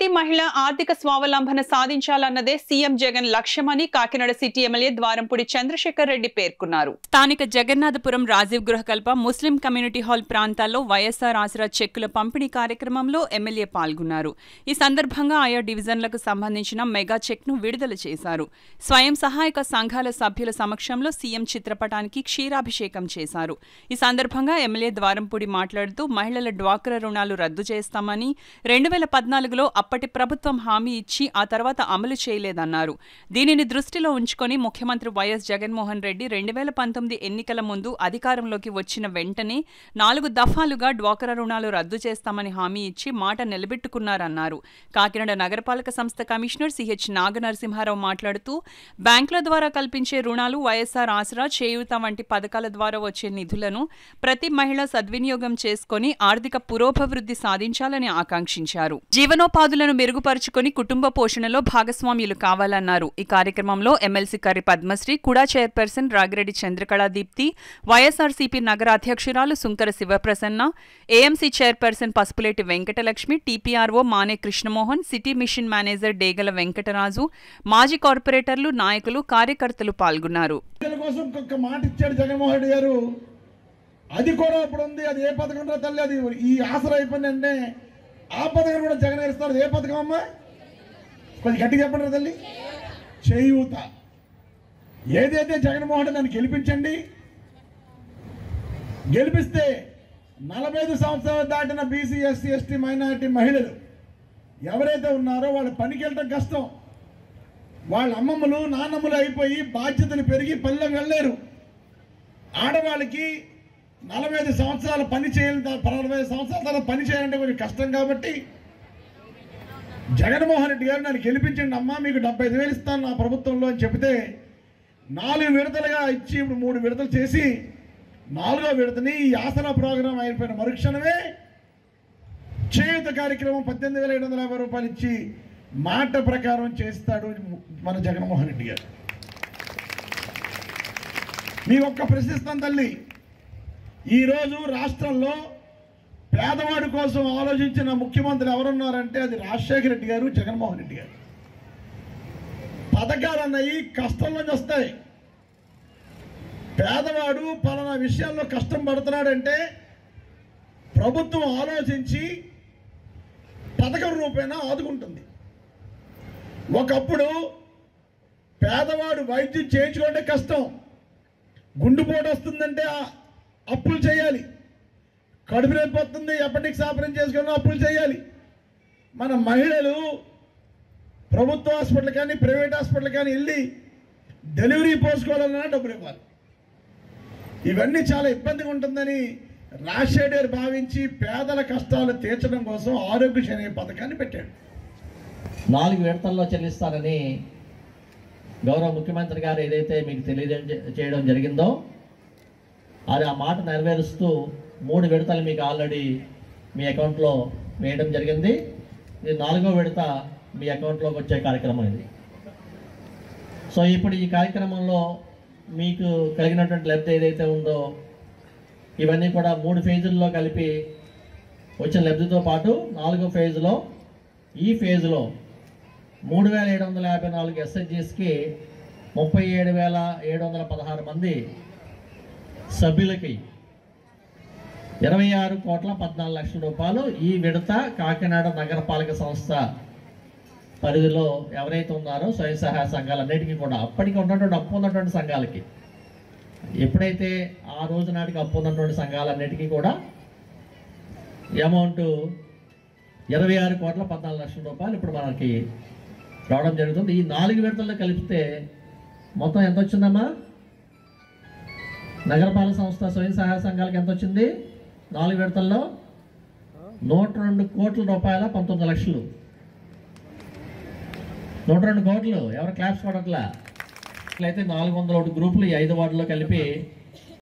ప్రతి మహిళ ఆర్థిక స్వావలంబన సాధించాలన్నదే సీఎం జగన్ లక్ష్యమని కాకినాడ సిటీ ఎమ్మెల్యే ద్వారంపూడి చంద్రశేఖర్ రెడ్డి పేర్కొన్నారు. స్థానిక Jagannathapuram Rajiv Gruhakalpa Muslim community hall ప్రాంతాల్లో వైఎస్ఆర్ ఆసరా చెక్కుల పంపిణీ కార్యక్రమంలో ఎమ్మెల్యే పాల్గొన్నారు. ఈ సందర్భంగా ఆయా డివిజన్లకు సంబంధించిన మెగా చెక్ను విడుదల చేశారు. స్వయం సహాయక సంఘాల సభ్యుల సమక్షంలో సీఎం చిత్రపటానికి క్షీరాభిషేకం చేశారు. ఈ సందర్భంగా ఎమ్మెల్యే ద్వారంపూడి మాట్లాడుతూ మహిళల డ్వాక్రా రుణాలు రద్దు చేస్తామని 2014లో అప్పటి ప్రభుత్వం హామీ ఇచ్చి ఆ తర్వాత అమలు చేయలేదన్నారు. దీనిని దృష్టిలో ఉంచుకొని ముఖ్యమంత్రి వైఎస్ జగన్మోహన్ రెడ్డి 2019 ఎన్నికల ముందు అధికారంలోకి వచ్చిన వెంటనే 4 దఫాలుగా డ్వాక్రా రుణాలు రద్దు చేస్తామని హామీ ఇచ్చి మాట నిలబెట్టుకున్నారన్నారు. కాకినాడ నగరపాలక సంస్థ కమిషనర్ సిహెచ్ నాగనరసింహారావు మాట్లాడుతూ బ్యాంకుల ద్వారా కల్పించే రుణాలు, వైఎస్ఆర్ ఆసరా, చేయూత వంటి పథకాల ద్వారా వచ్చే నిధులను ప్రతి మహిళ సద్వినియోగం చేసుకుని ఆర్థిక పురోభివృద్ధి సాధించాలని ఆకాంక్షించారు. జీవనోపాధులను మెరుగుపరుచుకుని కుటుంబ పోషణలో భాగస్వామ్యులు కావాలన్నారు. ఈ కార్యక్రమంలో ఎమ్మెల్సీ కర్రి పద్మశ్రీ, కుడా చైర్పర్సన్ రాగిరెడ్డి చంద్రకళా దీప్తి, వైఎస్ఆర్సీపీ నగర అధ్యక్షురాలు Sunkara Sivaprasanna, AMC chairperson Pasupuleti Venkatalakshmi, TPRO మానే కృష్ణమోహన్, సిటీ మిషన్ మేనేజర్ డేగల వెంకటరాజు, మాజీ కార్పొరేటర్లు, నాయకులు, కార్యకర్తలు పాల్గొన్నారు. అది కూడా ఇప్పుడు ఉంది. అది ఏ పథకం రా తల్లి, అది ఈ ఆసరా అయిపోయిందంటే ఆ పథకం కూడా జగన్ ఇస్తారు. ఏ పథకం అమ్మా, కొంచెం గట్టిగా చెప్పండి రా తల్లి. చేయూత. ఏదైతే జగన్మోహన్ రెడ్డి దాన్ని గెలిపించండి. గెలిపిస్తే 45 సంవత్సరాలు దాటిన బీసీ, ఎస్సీ, ఎస్టీ, మైనారిటీ మహిళలు ఎవరైతే ఉన్నారో వాళ్ళ పనికి వెళ్ళడం కష్టం. వాళ్ళ అమ్మమ్మలు, నాన్నమ్మలు అయిపోయి బాధ్యతలు పెరిగి పల్లెం వెళ్ళలేరు. ఆడవాళ్ళకి 45 సంవత్సరాలు పని చేయాలి, 45 సంవత్సరాల తర్వాత పని చేయాలంటే కొంచెం కష్టం. కాబట్టి జగన్మోహన్ రెడ్డి గారు నన్ను గెలిపించండి అమ్మా, మీకు 75,000 ఇస్తాను నా ప్రభుత్వంలో అని చెబితే 4 విడతలుగా ఇచ్చి ఇప్పుడు 3 విడతలు చేసి 4వ విడతని ఈ ఆసరా ప్రోగ్రాం అయిపోయిన మరుక్షణమే చేయూత కార్యక్రమం 18,750 రూపాయలు ఇచ్చి మాట ప్రకారం చేస్తాడు మన జగన్మోహన్ రెడ్డి గారు. మీ ఒక్క ప్రశ్నిస్తాను తల్లి, ఈరోజు రాష్ట్రంలో పేదవాడి కోసం ఆలోచించిన ముఖ్యమంత్రి ఎవరున్నారంటే అది రాజశేఖర రెడ్డి గారు, జగన్మోహన్ రెడ్డి గారు. పథకాలు అన్నవి కష్టం నుంచి వస్తాయి. పేదవాడు పలానా విషయాల్లో కష్టం పడుతున్నాడంటే ప్రభుత్వం ఆలోచించి పథకం రూపేణా ఆదుకుంటుంది. ఒకప్పుడు పేదవాడు వైద్యం చేయించుకుంటే కష్టం, గుండెపోటు వస్తుందంటే అప్పులు చేయాలి, కడుపు నొప్పి వస్తుంది అపెండిక్స్ ఆపరేషన్ చేసుకున్న అప్పులు చేయాలి. మన మహిళలు ప్రభుత్వ హాస్పిటల్ కానీ ప్రైవేట్ హాస్పిటల్ కానీ వెళ్ళి డెలివరీ పోసుకోవాలన్నా డబ్బులు ఇవ్వాలి. ఇవన్నీ చాలా ఇబ్బందిగా ఉంటుందని రాజశేఖర్ గారు భావించి పేదల కష్టాలు తీర్చడం కోసం ఆరోగ్యశ్రీ అనే పథకాన్ని పెట్టాడు. 4 విడతల్లో చెల్లిస్తారని గౌరవ ముఖ్యమంత్రి గారు ఏదైతే మీకు తెలియజేయడం జరిగిందో అది ఆ మాట నెరవేరుస్తూ 3 విడతలు మీకు ఆల్రెడీ మీ అకౌంట్లో వేయడం జరిగింది. ఇది 4వ విడత మీ అకౌంట్లోకి వచ్చే కార్యక్రమం ఇది. సో ఇప్పుడు ఈ కార్యక్రమంలో మీకు కలిగినటువంటి లబ్ధి ఏదైతే ఉందో ఇవన్నీ కూడా 3 ఫేజుల్లో కలిపి వచ్చిన లబ్ధితో పాటు 4వ ఫేజ్లో ఈ ఫేజ్లో 3,754 ఎస్హెచ్జీస్కి 37,716 మంది సభ్యులకి 26,14,00,000 రూపాయలు ఈ విడత కాకినాడ నగరపాలక సంస్థ పరిధిలో ఎవరైతే ఉన్నారో స్వయం సహాయ సంఘాలన్నిటికీ కూడా అప్పటికి ఉన్నటువంటి అప్పు ఉన్నటువంటి సంఘాలకి ఎప్పుడైతే ఆ రోజు నాటికి అప్పు ఉన్నటువంటి సంఘాలన్నిటికీ కూడా అమౌంట్ 26,14,00,000 రూపాయలు ఇప్పుడు మనకి రావడం జరుగుతుంది. ఈ 4 విడతల్లో కలిపితే మొత్తం ఎంత వచ్చిందమ్మా? నగరపాలక సంస్థ స్వయం సహాయ సంఘాలకు ఎంత వచ్చింది? 4 విడతల్లో 102 కోట్ల రూపాయల 19 లక్షలు. 102 కోట్లు. ఎవరు క్లాప్స్ కొడట్లా? అయితే 401 గ్రూపులు ఈ 5 వార్డులో కలిపి